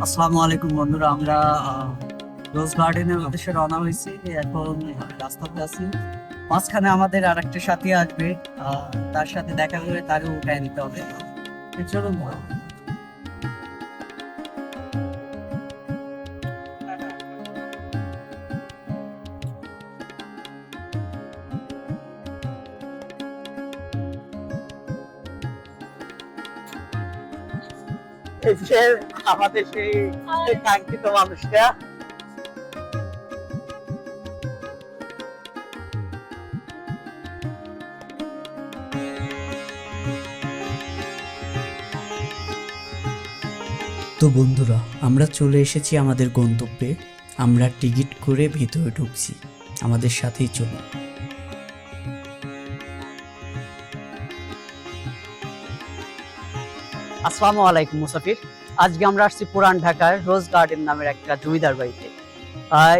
আসসালামু আলাইকুম বন্ধুরা, আমরা রোজ গার্ডেনের উদ্দেশ্যে রওনা হয়েছি। এখন রাস্তাতে আছি, মাঝখানে আমাদের আর একটা সাথী আসবে। তার সাথে দেখা করে তারও উঠায় নিতে হবে। চলুন। এই যে আমাদের সেই কাঙ্ক্ষিত মানুষটা। তো বন্ধুরা, আমরা চলে এসেছি আমাদের গন্তব্যে। আমরা টিকিট করে ভিতরে ঢুকছি, আমাদের সাথেই চলুন। আসসালামু আলাইকুম মুসাফির। আজকে আমরা আসছি পুরান ঢাকার রোজ গার্ডেন নামের একটা জমিদার বাড়িতে।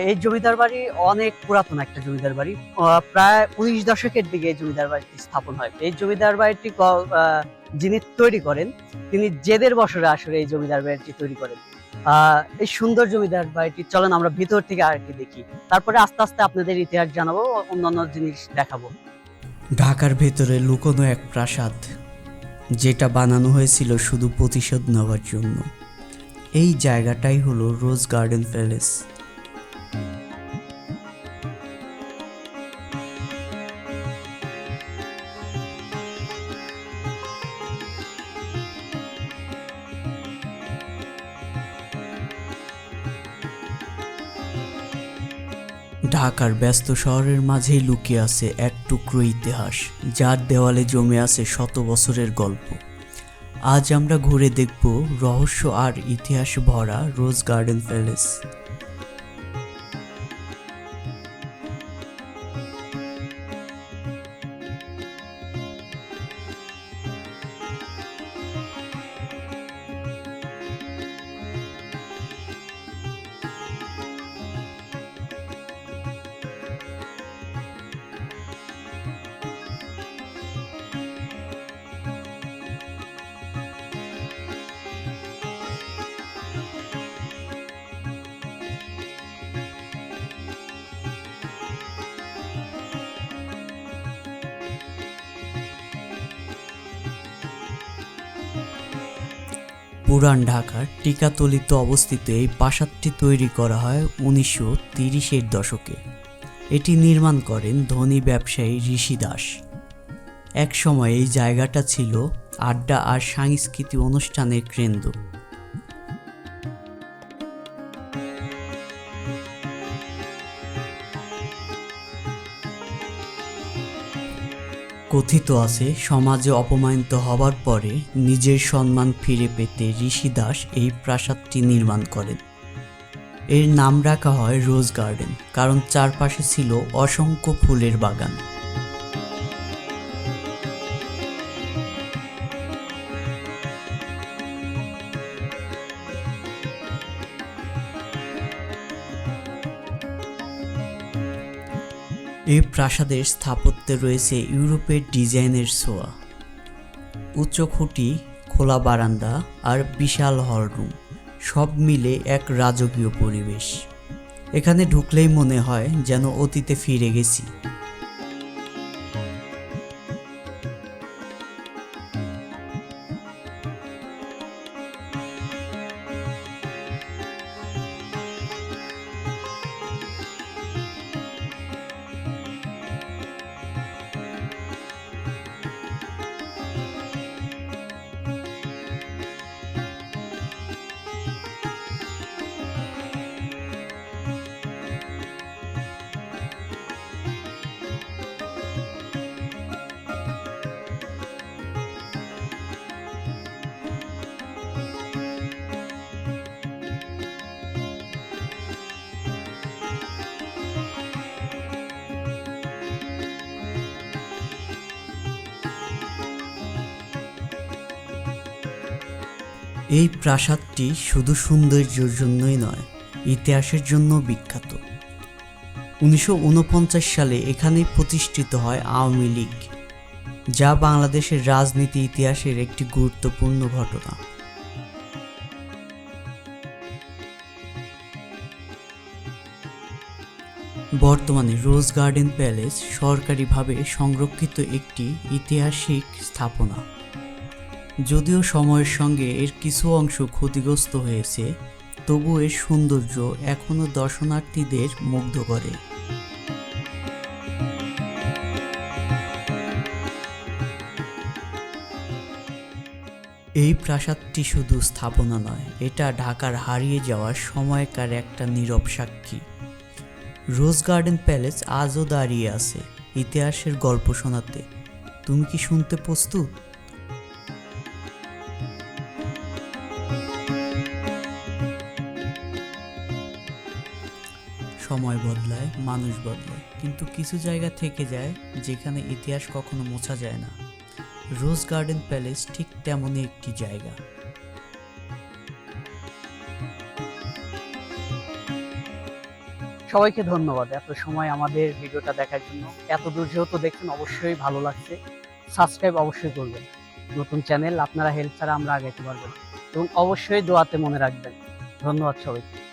এই জমিদার বাড়ি অনেক পুরাতন একটা জমিদার বাড়ি। প্রায় 19 দশকের দিকে এই জমিদার বাড়িটি স্থাপন হয়। এই জমিদার বাড়িটি যিনি তৈরি করেন তিনি জেদের বছরে আসলে এই জমিদার বাড়িটি তৈরি করেন। এই সুন্দর জমিদার বাড়িটি চলেন আমরা ভিতর থেকে আর কি দেখি, তারপরে আস্তে আস্তে আপনাদের ইতিহাস জানাবো, অন্যান্য জিনিস দেখাবো। ঢাকার ভেতরে লুকোনো এক প্রাসাদ, যেটা বানানো হয়েছিল শুধু প্রতিশোধ নেওয়ার জন্য। এই জায়গাটাই হলো রোজ গার্ডেন প্যালেস। ঢাকার ব্যস্ত শহরের মাঝেই লুকিয়ে আছে এক টুকরো ইতিহাস, যার দেওয়ালে জমে আছে শত বছরের গল্প। আজ আমরা ঘুরে দেখব রহস্য আর ইতিহাস ভরা রোজ গার্ডেন প্যালেস। পুরান ঢাকার টিকাতলিতে অবস্থিত এই প্রাসাদটি তৈরি করা হয় 1930-এর দশকে। এটি নির্মাণ করেন ধনী ব্যবসায়ী ঋষি দাস। এক সময় এই জায়গাটা ছিল আড্ডা আর সাংস্কৃতিক অনুষ্ঠানের কেন্দ্র। কথিত আছে, সমাজে অপমানিত হবার পরে নিজের সম্মান ফিরে পেতে ঋষি দাস এই প্রাসাদটি নির্মাণ করেন। এর নাম রাখা হয় রোজ গার্ডেন, কারণ চারপাশে ছিল অসংখ্য ফুলের বাগান। এই প্রাসাদের স্থাপত্যে রয়েছে ইউরোপের ডিজাইনের ছোঁয়া। উচ্চ খুঁটি, খোলা বারান্দা আর বিশাল হলরুম, সব মিলে এক রাজকীয় পরিবেশ। এখানে ঢুকলেই মনে হয় যেন অতীতে ফিরে গেছি। এই প্রাসাদটি শুধু সৌন্দর্যের জন্যই নয়, ইতিহাসের জন্য বিখ্যাত। 1949 সালে এখানেই প্রতিষ্ঠিত হয় আওয়ামী লীগ, যা বাংলাদেশের রাজনীতি ইতিহাসের একটি গুরুত্বপূর্ণ ঘটনা। বর্তমানে রোজ গার্ডেন প্যালেস সরকারিভাবে সংরক্ষিত একটি ঐতিহাসিক স্থাপনা। যদিও সময়ের সঙ্গে এর কিছু অংশ ক্ষতিগ্রস্ত হয়েছে, তবু এর সৌন্দর্য এখনও দর্শনার্থীদের মুগ্ধ করে। এই প্রাসাদটি শুধু স্থাপনা নয়, এটা ঢাকার হারিয়ে যাওয়ার সময়কার একটা নীরব সাক্ষী। রোজ গার্ডেন প্যালেস আজও দাঁড়িয়ে আছে ইতিহাসের গল্প শোনাতে। তুমি কি শুনতে প্রস্তুত? সময় বদলায়, মানুষ বদলায়, কিন্তু কিছু জায়গা থেকে যায় যেখানে ইতিহাস কখনো মোছা যায় না। রোজ গার্ডেন প্যালেস ঠিক তেমনই একটি জায়গা। সবাইকে ধন্যবাদ এত সময় আমাদের ভিডিওটা দেখার জন্য। এত দূর যেহেতু দেখছেন অবশ্যই ভালো লাগছে। সাবস্ক্রাইব অবশ্যই করবেন। নতুন চ্যানেল, আপনারা হেল্প ছাড়া আমরা আগাইতে পারবো না। এবং অবশ্যই দোয়াতে মনে রাখবেন। ধন্যবাদ সবাইকে।